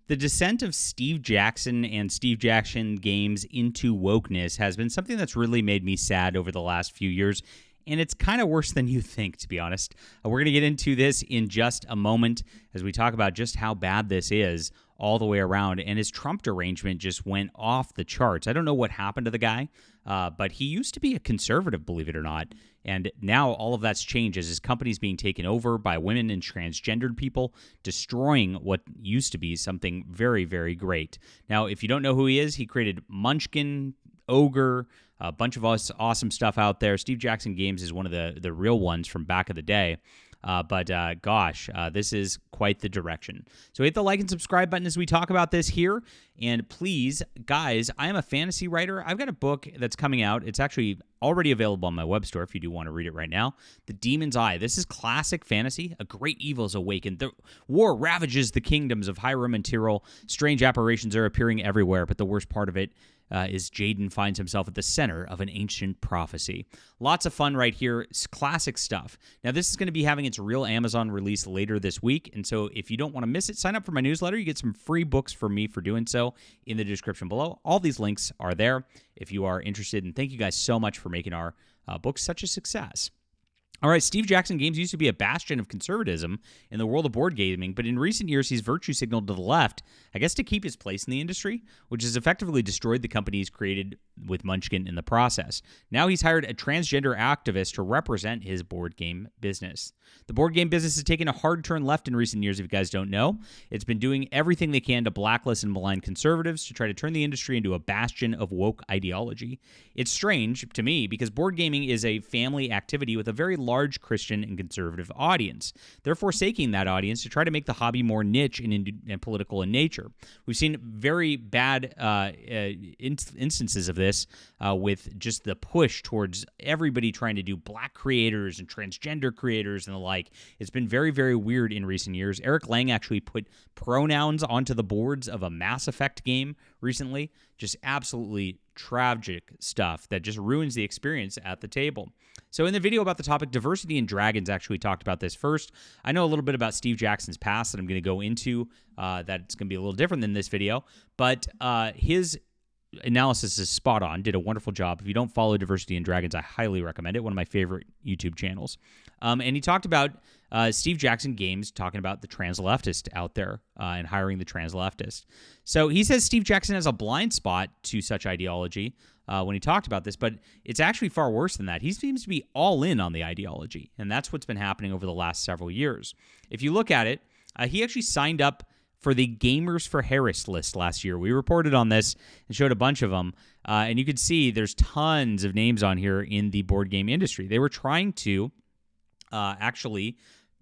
The descent of Steve Jackson and Steve Jackson games into wokeness has been something that's really made me sad over the last few years, and it's kind of worse than you think, to be honest. We're going to get into this in just a moment as we talk about just how bad this is all the way around, and his Trump derangement just went off the charts. I don't know what happened to the guy, but he used to be a conservative, believe it or not, and now all of that's changed as his company's being taken over by women and transgendered people, destroying what used to be something very, very great. Now, if you don't know who he is, he created Munchkin, Ogre, a bunch of awesome stuff out there. Steve Jackson Games is one of the real ones from back of the day. But this is quite the direction. So hit the like and subscribe button as we talk about this here. And please, guys, I am a fantasy writer. I've got a book that's coming out. It's actually already available on my web store if you do want to read it right now. The Demon's Eye. This is classic fantasy. A great evil is awakened. The war ravages the kingdoms of Hiram and Tyrol. Strange apparitions are appearing everywhere, but the worst part of it is Jaden finds himself at the center of an ancient prophecy. Lots of fun right here. It's classic stuff. Now, this is going to be having its real Amazon release later this week, and so if you don't want to miss it, sign up for my newsletter. You get some free books from me for doing so in the description below. All these links are there if you are interested, and thank you guys so much for making our books such a success. All right, Steve Jackson Games used to be a bastion of conservatism in the world of board gaming, but in recent years, he's virtue signaled to the left, I guess to keep his place in the industry, which has effectively destroyed the company he's created with Munchkin in the process. Now he's hired a transgender activist to represent his board game business. The board game business has taken a hard turn left in recent years, if you guys don't know. It's been doing everything they can to blacklist and malign conservatives to try to turn the industry into a bastion of woke ideology. It's strange to me because board gaming is a family activity with a very large Christian and conservative audience. They're forsaking that audience to try to make the hobby more niche and political in nature. We've seen very bad instances of this with just the push towards everybody trying to do black creators and transgender creators and the like. It's been very, very weird in recent years. Eric Lang actually put pronouns onto the boards of a Mass Effect game recently. Just absolutely tragic stuff that just ruins the experience at the table. So in the video about the topic, Diversity in Dragons actually talked about this first. I know a little bit about Steve Jackson's past that I'm going to go into that it's going to be a little different than this video, but his analysis is spot on. Did a wonderful job. If you don't follow Diversity in Dragons, I highly recommend it. One of my favorite YouTube channels. And he talked about Steve Jackson Games talking about the trans leftist out there and hiring the trans leftist. So he says Steve Jackson has a blind spot to such ideology when he talked about this, but it's actually far worse than that. He seems to be all in on the ideology, and that's what's been happening over the last several years. If you look at it, he actually signed up for the Gamers for Harris list last year. We reported on this and showed a bunch of them, and you can see there's tons of names on here in the board game industry. They were trying to actually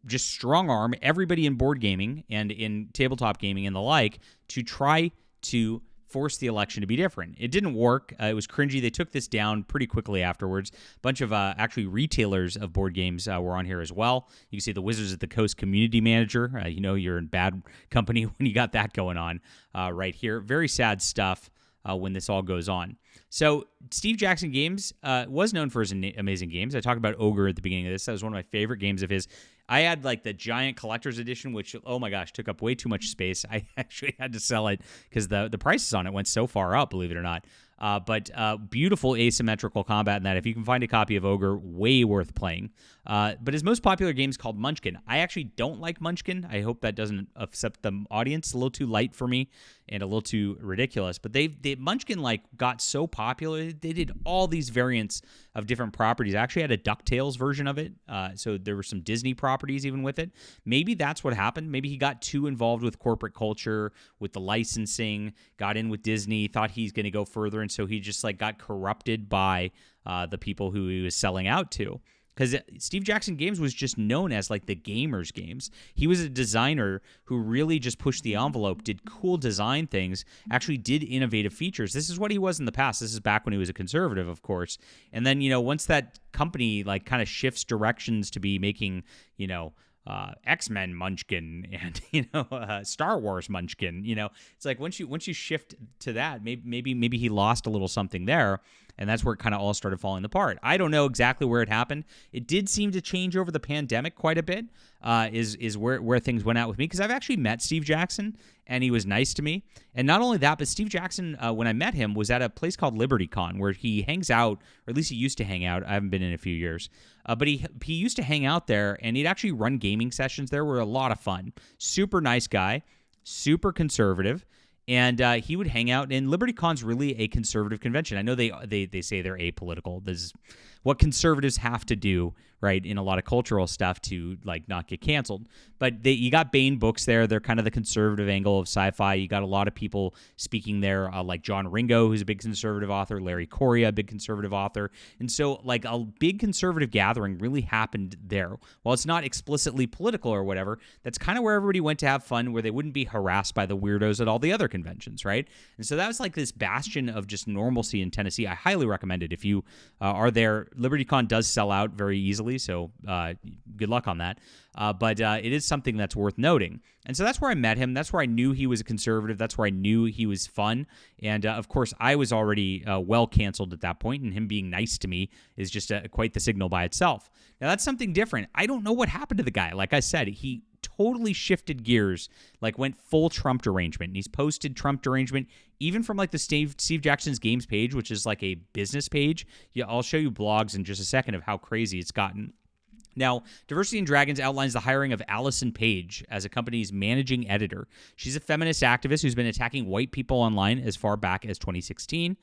just strong-arm everybody in board gaming and in tabletop gaming and the like to try to force the election to be different. It didn't work. It was cringy. They took this down pretty quickly afterwards. A bunch of actually retailers of board games were on here as well. You can see the Wizards of the Coast community manager. You know you're in bad company when you got that going on right here. Very sad stuff when this all goes on. So Steve Jackson Games was known for his amazing games. I talked about Ogre at the beginning of this. That was one of my favorite games of his. I had like the giant collector's edition, which, oh my gosh, took up way too much space. I actually had to sell it because the prices on it went so far up, believe it or not. But beautiful asymmetrical combat in that. If you can find a copy of Ogre, way worth playing. But his most popular game is called Munchkin. I actually don't like Munchkin. I hope that doesn't upset the audience. A little too light for me and a little too ridiculous. But they Munchkin like got so popular. They did all these variants of different properties. I actually had a DuckTales version of it. So there were some Disney properties even with it. Maybe that's what happened. Maybe he got too involved with corporate culture, with the licensing, got in with Disney, thought he's going to go further, and so he just like got corrupted by the people who he was selling out to. Because Steve Jackson Games was just known as like the gamers games. He was a designer who really just pushed the envelope, did cool design things, actually did innovative features. This is what he was in the past. This is back when he was a conservative, of course. And then, once that company like kind of shifts directions to be making, X-Men Munchkin and Star Wars Munchkin, it's like once you shift to that, maybe he lost a little something there, and that's where it kind of all started falling apart. I don't know exactly where it happened. It did seem to change over the pandemic quite a bit. Is where things went out with me, because I've actually met Steve Jackson, and he was nice to me. And not only that, but Steve Jackson, when I met him, was at a place called LibertyCon, where he hangs out, or at least he used to hang out. I haven't been in a few years. But he used to hang out there, and he'd actually run gaming sessions there. Were a lot of fun. Super nice guy, super conservative. And he would hang out, and LibertyCon's really a conservative convention. I know they say they're apolitical. This is what conservatives have to do, right, in a lot of cultural stuff to, like, not get canceled. But you got Baen Books there. They're kind of the conservative angle of sci-fi. You got a lot of people speaking there, like John Ringo, who's a big conservative author, Larry Correia, a big conservative author. And so, like, a big conservative gathering really happened there. While it's not explicitly political or whatever, that's kind of where everybody went to have fun, where they wouldn't be harassed by the weirdos at all the other conventions, right? And so that was like this bastion of just normalcy in Tennessee. I highly recommend it if you are there. LibertyCon does sell out very easily, so good luck on that. But it is something that's worth noting. And so that's where I met him. That's where I knew he was a conservative. That's where I knew he was fun. And, of course, I was already well canceled at that point, and him being nice to me is just quite the signal by itself. Now, that's something different. I don't know what happened to the guy. Like I said, he totally shifted gears, like went full Trump derangement. And he's posted Trump derangement even from like the Steve Jackson's Games page, which is like a business page. Yeah, I'll show you blogs in just a second of how crazy it's gotten. Now, Diversity in Dragons outlines the hiring of Allison Page as a company's managing editor. She's a feminist activist who's been attacking white people online as far back as 2016,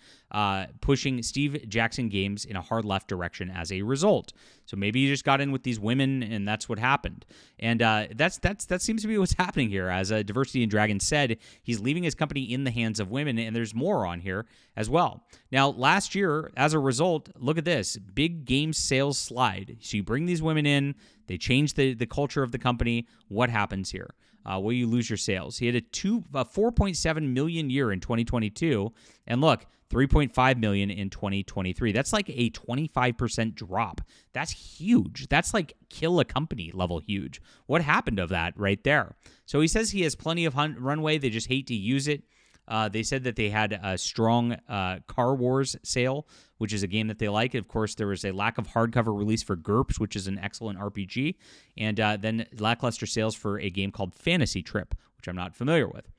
pushing Steve Jackson Games in a hard left direction as a result. So maybe he just got in with these women, and that's what happened. And that seems to be what's happening here. As Diversity in Dragons said, he's leaving his company in the hands of women, and there's more on here as well. Now, last year, as a result, look at this. Big game sales slide. So you bring these women in, they change the culture of the company. What happens here? Will you lose your sales? He had a 4.7 million year in 2022, and look, 3.5 million in 2023. That's like a 25% drop. That's huge. That's like kill a company level huge. What happened of that right there? So he says he has plenty of runway. They just hate to use it. They said that they had a strong Car Wars sale, which is a game that they like. Of course, there was a lack of hardcover release for GURPS, which is an excellent RPG, and then lackluster sales for a game called Fantasy Trip, which I'm not familiar with.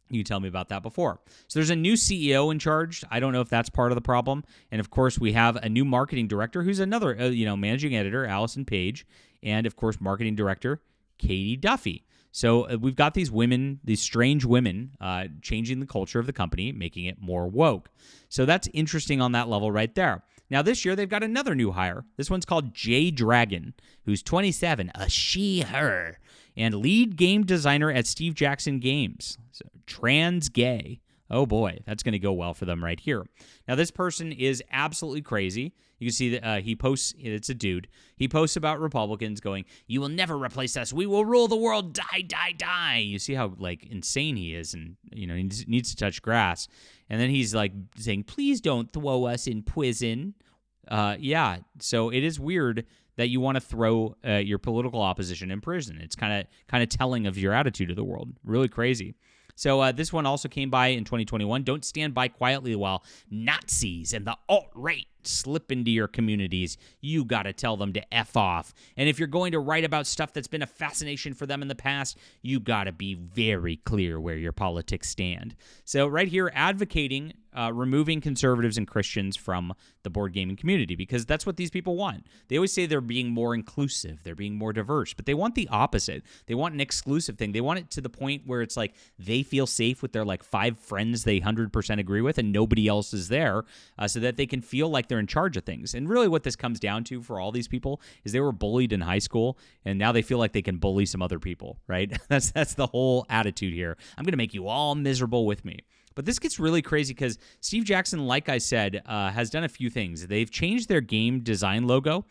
You tell me about that before. So there's a new CEO in charge. I don't know if that's part of the problem. And of course, we have a new marketing director who's another, managing editor, Allison Page, and of course, marketing director, Katie Duffy. So we've got these women, these strange women, changing the culture of the company, making it more woke. So that's interesting on that level right there. Now, this year, they've got another new hire. This one's called Jay Dragon, who's 27, a she, her, and lead game designer at Steve Jackson Games. So, trans gay. Oh, boy, that's going to go well for them right here. Now, this person is absolutely crazy. You can see that he posts, it's a dude. He posts about Republicans going, "You will never replace us. We will rule the world. Die, die, die." You see how, like, insane he is, and, he needs to touch grass. And then he's, like, saying, "Please don't throw us in prison." Yeah, so it is weird that you want to throw your political opposition in prison. It's kind of telling of your attitude of the world. Really crazy. So this one also came by in 2021. Don't stand by quietly while Nazis and the alt-right slip into your communities. You got to tell them to F off. And if you're going to write about stuff that's been a fascination for them in the past, you got to be very clear where your politics stand. So right here, advocating removing conservatives and Christians from the board gaming community, because that's what these people want. They always say they're being more inclusive, they're being more diverse, but they want the opposite. They want an exclusive thing. They want it to the point where it's like they feel safe with their like 5 friends they 100% agree with and nobody else is there, so that they can feel like they're in charge of things. And really what this comes down to for all these people is they were bullied in high school and now they feel like they can bully some other people, right? That's the whole attitude here. I'm going to make you all miserable with me. But this gets really crazy because Steve Jackson, like I said, has done a few things. They've changed their game design logo,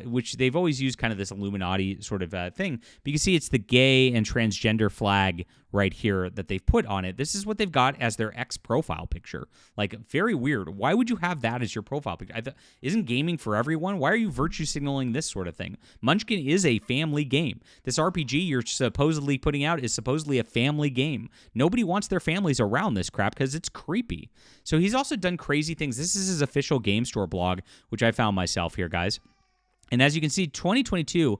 which they've always used kind of this Illuminati sort of thing. But you can see it's the gay and transgender flag right here that they've put on it. This is what they've got as their X profile picture. Like, very weird. Why would you have that as your profile picture? Isn't gaming for everyone? Why are you virtue signaling this sort of thing? Munchkin is a family game. This RPG you're supposedly putting out is supposedly a family game. Nobody wants their families around this crap because it's creepy. So he's also done crazy things. This is his official game store blog, which I found myself here, guys. And as you can see, 2022,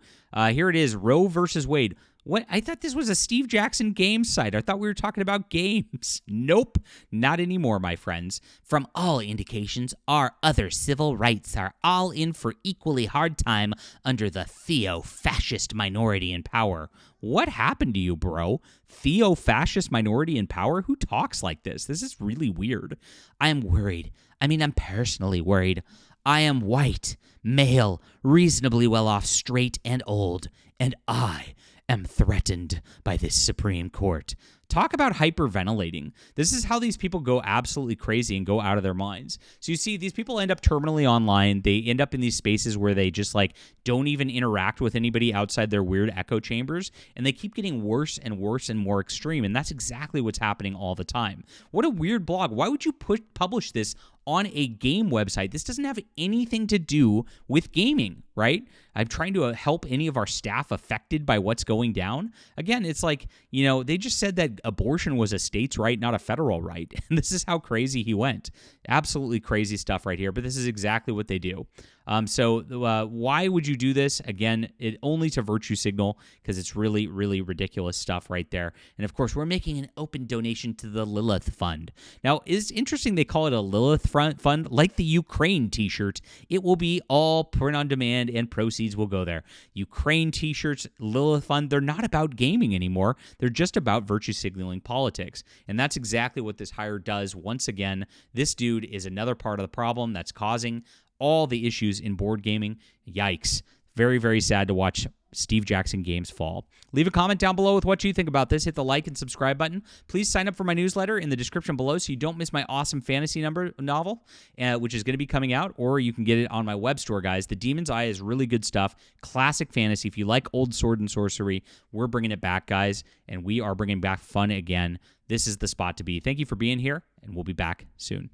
here it is, Roe versus Wade. What? I thought this was a Steve Jackson Games site. I thought we were talking about games. Nope, not anymore, my friends. From all indications, our other civil rights are all in for equally hard time under the theo-fascist minority in power. What happened to you, bro? Theo-fascist minority in power? Who talks like this? This is really weird. I am worried. I'm personally worried. I am white, male, reasonably well off, straight, and old, and I am threatened by this Supreme Court. Talk about hyperventilating. This is how these people go absolutely crazy and go out of their minds. So you see, these people end up terminally online. They end up in these spaces where they just don't even interact with anybody outside their weird echo chambers, and they keep getting worse and worse and more extreme, and that's exactly what's happening all the time. What a weird blog. Why would you publish this on a game website? This doesn't have anything to do with gaming, right? I'm trying to help any of our staff affected by what's going down. Again, it's they just said that abortion was a state's right, not a federal right. And this is how crazy he went. Absolutely crazy stuff right here, but this is exactly what they do. So why would you do this? Again, it only to virtue signal, because it's really, really ridiculous stuff right there. And of course, we're making an open donation to the Lilith Fund. Now, it's interesting they call it a Lilith Fund, like the Ukraine t-shirt. It will be all print on demand and proceeds will go there. Ukraine t-shirts, Lilith Fund, they're not about gaming anymore. They're just about virtue signaling politics. And that's exactly what this hire does. Once again, this dude is another part of the problem that's causing all the issues in board gaming. Yikes. Very, very sad to watch Steve Jackson Games fall. Leave a comment down below with what you think about this. Hit the like and subscribe button. Please sign up for my newsletter in the description below so you don't miss my awesome fantasy novel, which is going to be coming out, or you can get it on my web store, guys. The Demon's Eye is really good stuff. Classic fantasy. If you like old sword and sorcery, we're bringing it back, guys, and we are bringing back fun again. This is the spot to be. Thank you for being here, and we'll be back soon.